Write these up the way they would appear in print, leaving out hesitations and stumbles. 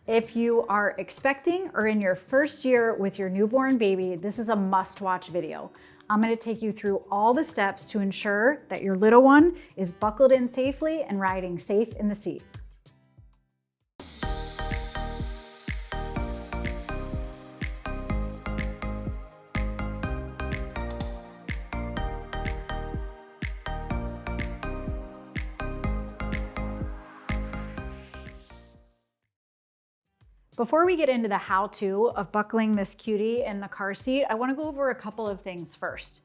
If you are expecting or in your first year with your newborn baby, this is a must-watch video. I'm going to take you through all the steps to ensure that your little one is buckled in safely and riding safe in the seat. Before we get into the how-to of buckling this cutie in the car seat, I want to go over a couple of things first.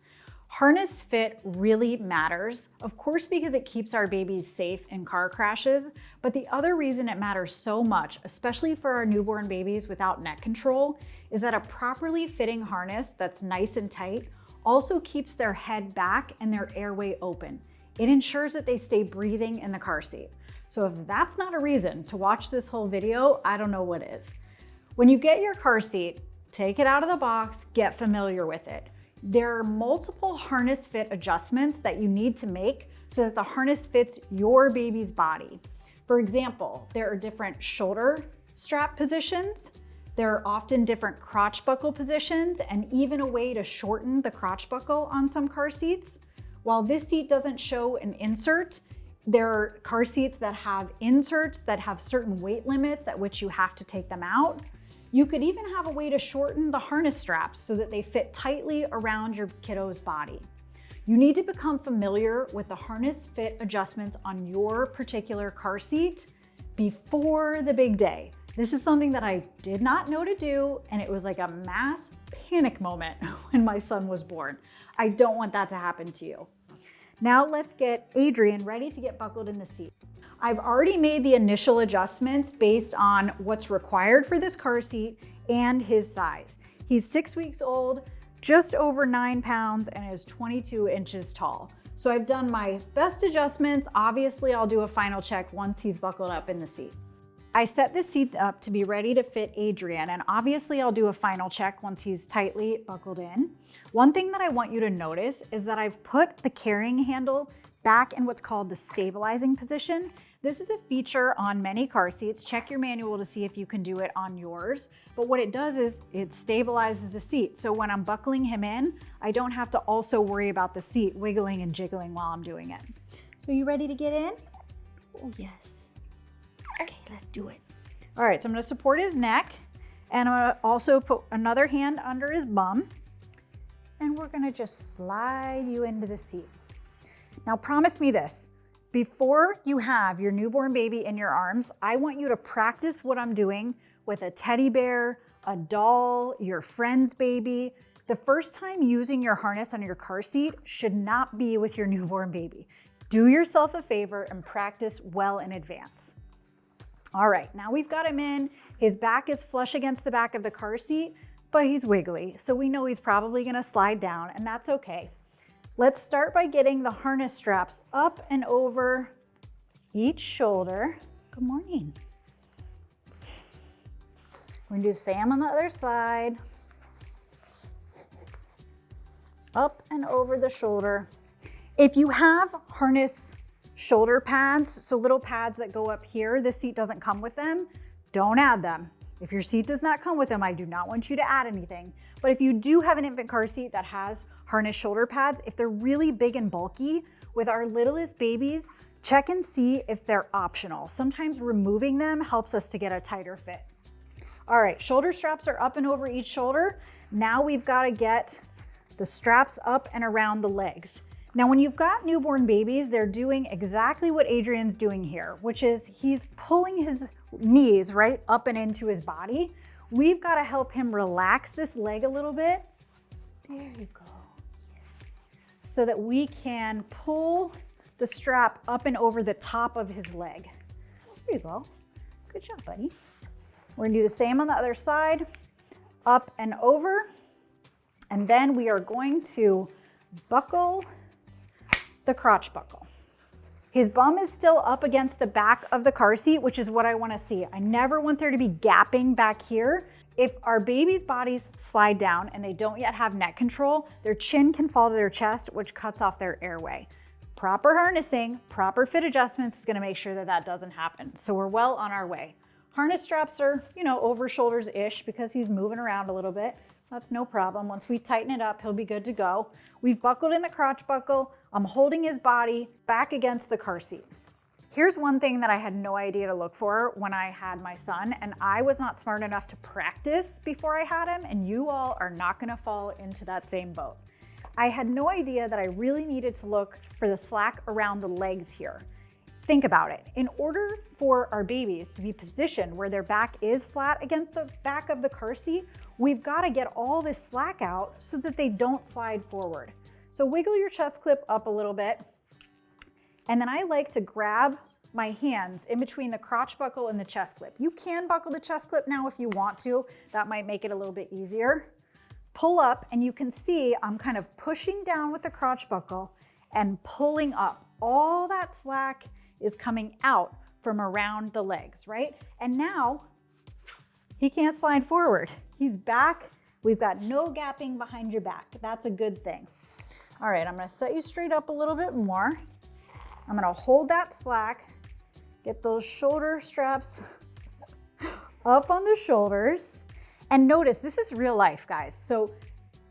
Harness fit really matters, of course, because it keeps our babies safe in car crashes, but the other reason it matters so much, especially for our newborn babies without neck control, is that a properly fitting harness that's nice and tight also keeps their head back and their airway open. It ensures that they stay breathing in the car seat. So if that's not a reason to watch this whole video, I don't know what is. When you get your car seat, take it out of the box, get familiar with it. There are multiple harness fit adjustments that you need to make so that the harness fits your baby's body. For example, there are different shoulder strap positions. There are often different crotch buckle positions and even a way to shorten the crotch buckle on some car seats. While this seat doesn't show an insert, there are car seats that have inserts that have certain weight limits at which you have to take them out. You could even have a way to shorten the harness straps so that they fit tightly around your kiddo's body. You need to become familiar with the harness fit adjustments on your particular car seat before the big day. This is something that I did not know to do, and it was like a mass panic moment when my son was born. I don't want that to happen to you. Now let's get Adrian ready to get buckled in the seat. I've already made the initial adjustments based on what's required for this car seat and his size. He's 6 weeks old, just over 9 pounds, and is 22 inches tall. So I've done my best adjustments. Obviously, I'll do a final check once he's buckled up in the seat. I set the seat up to be ready to fit Adrian, and obviously I'll do a final check once he's tightly buckled in. One thing that I want you to notice is that I've put the carrying handle back in what's called the stabilizing position. This is a feature on many car seats. Check your manual to see if you can do it on yours. But what it does is it stabilizes the seat. So when I'm buckling him in, I don't have to also worry about the seat wiggling and jiggling while I'm doing it. So you ready to get in? Oh, yes. Okay, let's do it. All right, so I'm gonna support his neck, and I'm gonna also put another hand under his bum, and we're gonna just slide you into the seat. Now promise me this, before you have your newborn baby in your arms, I want you to practice what I'm doing with a teddy bear, a doll, your friend's baby. The first time using your harness on your car seat should not be with your newborn baby. Do yourself a favor and practice well in advance. All right, now we've got him in. His back is flush against the back of the car seat, but he's wiggly, so we know he's probably gonna slide down, and that's okay. Let's start by getting the harness straps up and over each shoulder. Good morning. We're gonna do the same on the other side. Up and over the shoulder. If you have harness shoulder pads, so little pads that go up here, this seat doesn't come with them, don't add them. If your seat does not come with them, I do not want you to add anything. But if you do have an infant car seat that has harness shoulder pads, if they're really big and bulky, with our littlest babies, check and see if they're optional. Sometimes removing them helps us to get a tighter fit. All right, shoulder straps are up and over each shoulder. Now we've got to get the straps up and around the legs. Now, when you've got newborn babies, they're doing exactly what Adrian's doing here, which is he's pulling his knees right up and into his body. We've got to help him relax this leg a little bit. There you go, yes. So that we can pull the strap up and over the top of his leg. There you go, good job, buddy. We're gonna do the same on the other side, up and over. And then we are going to buckle the crotch buckle. His bum is still up against the back of the car seat, which is what I want to see. I never want there to be gapping back here. If our baby's bodies slide down and they don't yet have neck control, their chin can fall to their chest, which cuts off their airway. Proper harnessing, proper fit adjustments is going to make sure that that doesn't happen. So we're well on our way. Harness straps are, over shoulders-ish because he's moving around a little bit. That's no problem. Once we tighten it up, he'll be good to go. We've buckled in the crotch buckle. I'm holding his body back against the car seat. Here's one thing that I had no idea to look for when I had my son, and I was not smart enough to practice before I had him, and you all are not gonna fall into that same boat. I had no idea that I really needed to look for the slack around the legs here. Think about it. In order for our babies to be positioned where their back is flat against the back of the car seat, we've got to get all this slack out so that they don't slide forward. So wiggle your chest clip up a little bit. And then I like to grab my hands in between the crotch buckle and the chest clip. You can buckle the chest clip now if you want to. That might make it a little bit easier. Pull up, and you can see I'm kind of pushing down with the crotch buckle and pulling up. All that slack is coming out from around the legs, right? And now he can't slide forward. He's back. We've got no gapping behind your back. That's a good thing. All right, I'm gonna set you straight up a little bit more. I'm gonna hold that slack, get those shoulder straps up on the shoulders. And notice, this is real life, guys. So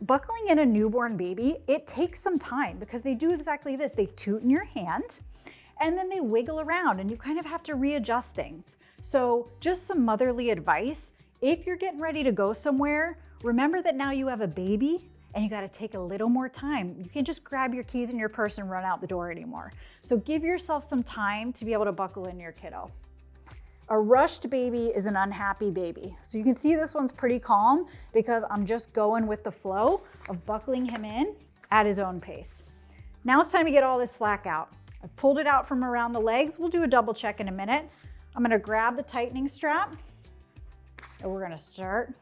buckling in a newborn baby, it takes some time because they do exactly this. They toot in your hand, and then they wiggle around, and you kind of have to readjust things. So just some motherly advice. If you're getting ready to go somewhere, remember that now you have a baby and you got to take a little more time. You can't just grab your keys in your purse and run out the door anymore. So give yourself some time to be able to buckle in your kiddo. A rushed baby is an unhappy baby. So you can see this one's pretty calm because I'm just going with the flow of buckling him in at his own pace. Now it's time to get all this slack out. I pulled it out from around the legs. We'll do a double check in a minute. I'm gonna grab the tightening strap and we're gonna start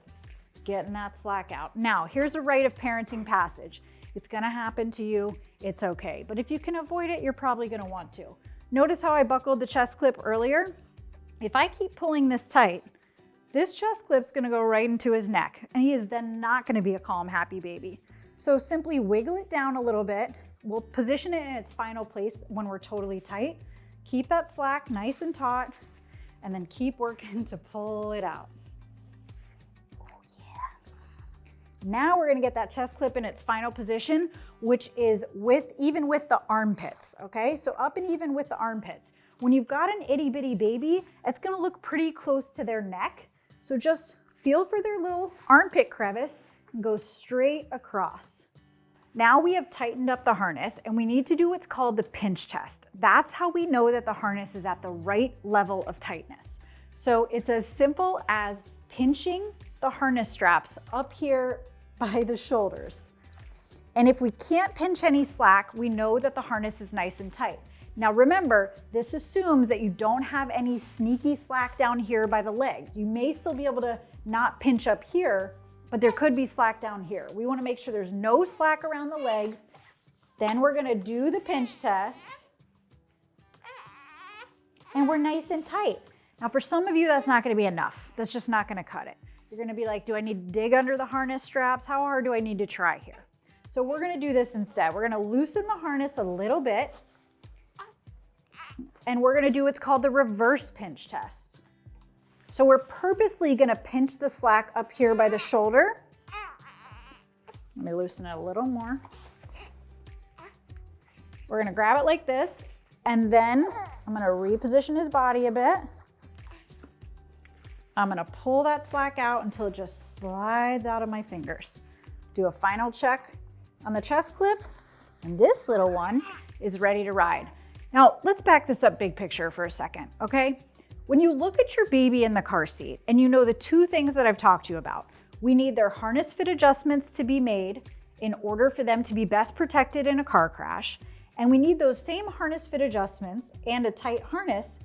getting that slack out. Now, here's a rite of parenting passage. It's gonna happen to you, it's okay. But if you can avoid it, you're probably gonna want to. Notice how I buckled the chest clip earlier? If I keep pulling this tight, this chest clip's gonna go right into his neck, and he is then not gonna be a calm, happy baby. So simply wiggle it down a little bit. We'll position it in its final place when we're totally tight. Keep that slack nice and taut, and then keep working to pull it out. Oh yeah. Now we're gonna get that chest clip in its final position, which is even with the armpits, okay? So up and even with the armpits. When you've got an itty bitty baby, it's gonna look pretty close to their neck. So just feel for their little armpit crevice and go straight across. Now we have tightened up the harness and we need to do what's called the pinch test. That's how we know that the harness is at the right level of tightness. So it's as simple as pinching the harness straps up here by the shoulders. And if we can't pinch any slack, we know that the harness is nice and tight. Now remember, this assumes that you don't have any sneaky slack down here by the legs. You may still be able to not pinch up here, but there could be slack down here. We want to make sure there's no slack around the legs. Then we're going to do the pinch test. And we're nice and tight. Now for some of you, that's not going to be enough. That's just not going to cut it. You're going to be like, do I need to dig under the harness straps? How hard do I need to try here? So we're going to do this instead. We're going to loosen the harness a little bit. And we're going to do what's called the reverse pinch test. So we're purposely going to pinch the slack up here by the shoulder. Let me loosen it a little more. We're going to grab it like this, and then I'm going to reposition his body a bit. I'm going to pull that slack out until it just slides out of my fingers. Do a final check on the chest clip, and this little one is ready to ride. Now, let's back this up big picture for a second, okay? When you look at your baby in the car seat and you know the two things that I've talked to you about, we need their harness fit adjustments to be made in order for them to be best protected in a car crash. And we need those same harness fit adjustments and a tight harness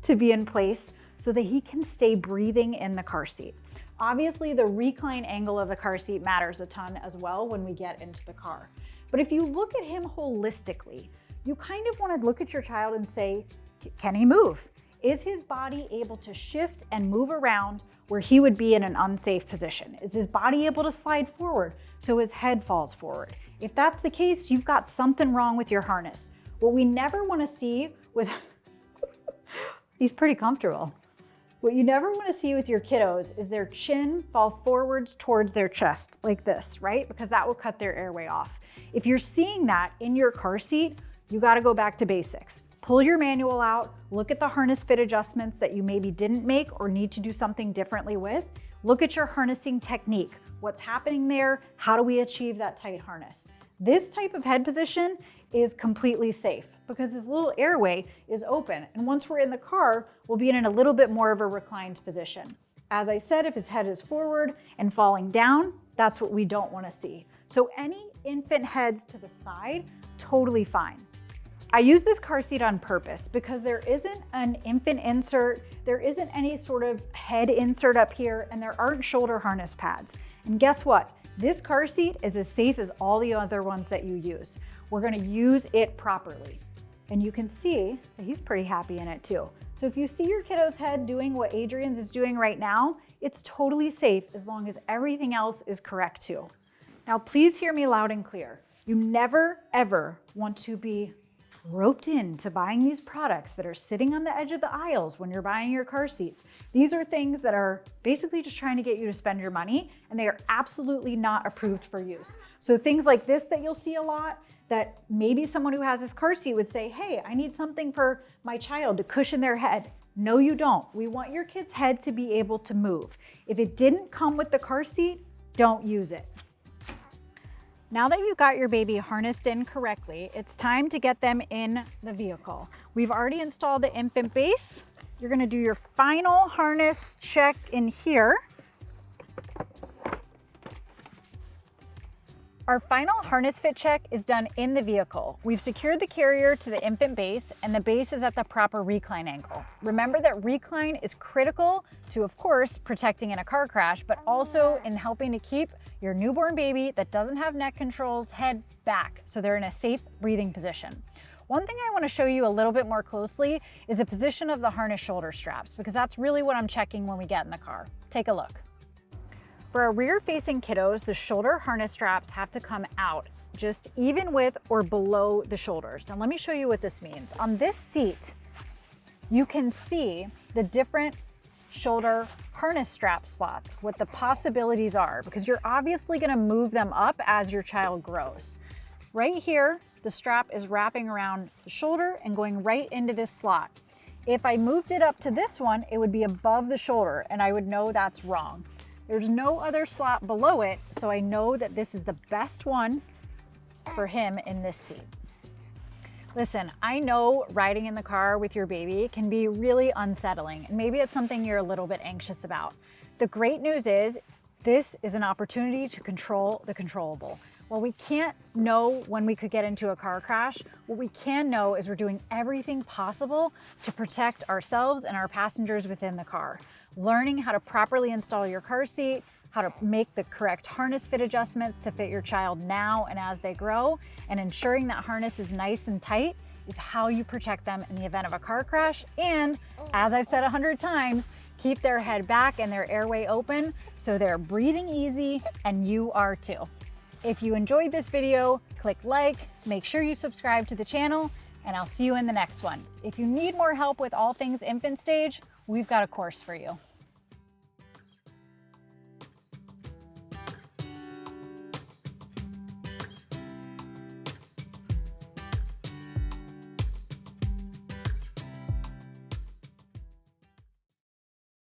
to be in place so that he can stay breathing in the car seat. Obviously, the recline angle of the car seat matters a ton as well when we get into the car. But if you look at him holistically, you kind of want to look at your child and say, can he move? Is his body able to shift and move around where he would be in an unsafe position? Is his body able to slide forward so his head falls forward? If that's the case, you've got something wrong with your harness. What we never want to see with, he's pretty comfortable. What you never want to see with your kiddos is their chin fall forwards towards their chest like this, right? Because that will cut their airway off. If you're seeing that in your car seat, you got to go back to basics. Pull your manual out, look at the harness fit adjustments that you maybe didn't make or need to do something differently with. Look at your harnessing technique. What's happening there? How do we achieve that tight harness? This type of head position is completely safe because this little airway is open. And once we're in the car, we'll be in a little bit more of a reclined position. As I said, if his head is forward and falling down, that's what we don't want to see. So any infant heads to the side, totally fine. I use this car seat on purpose because there isn't an infant insert, there isn't any sort of head insert up here, and there aren't shoulder harness pads. And guess what? This car seat is as safe as all the other ones that you use. We're gonna use it properly. And you can see that he's pretty happy in it too. So if you see your kiddo's head doing what Adrian's is doing right now, it's totally safe as long as everything else is correct too. Now please hear me loud and clear. You never ever want to be roped into buying these products that are sitting on the edge of the aisles when you're buying your car seats. These are things that are basically just trying to get you to spend your money, and they are absolutely not approved for use. So things like this that you'll see a lot, that maybe someone who has this car seat would say, hey, I need something for my child to cushion their head. No, you don't. We want your kid's head to be able to move. If it didn't come with the car seat, don't use it. Now that you've got your baby harnessed in correctly, it's time to get them in the vehicle. We've already installed the infant base. You're gonna do your final harness check in here. Our final harness fit check is done in the vehicle. We've secured the carrier to the infant base, and the base is at the proper recline angle. Remember that recline is critical to, of course, protecting in a car crash, but also in helping to keep your newborn baby that doesn't have neck controls head back, so they're in a safe breathing position. One thing I want to show you a little bit more closely is the position of the harness shoulder straps, because that's really what I'm checking when we get in the car. Take a look. For our rear-facing kiddos, the shoulder harness straps have to come out just even with or below the shoulders. Now let me show you what this means. On this seat, you can see the different shoulder harness strap slots, what the possibilities are, because you're obviously gonna move them up as your child grows. Right here, the strap is wrapping around the shoulder and going right into this slot. If I moved it up to this one, it would be above the shoulder, and I would know that's wrong. There's no other slot below it, so I know that this is the best one for him in this seat. Listen, I know riding in the car with your baby can be really unsettling, and maybe it's something you're a little bit anxious about. The great news is this is an opportunity to control the controllable. While we can't know when we could get into a car crash, what we can know is we're doing everything possible to protect ourselves and our passengers within the car. Learning how to properly install your car seat, how to make the correct harness fit adjustments to fit your child now and as they grow, and ensuring that harness is nice and tight is how you protect them in the event of a car crash. And as I've said 100 times, keep their head back and their airway open so they're breathing easy, and you are too. If you enjoyed this video, click like, make sure you subscribe to the channel, and I'll see you in the next one. If you need more help with all things infant stage, we've got a course for you.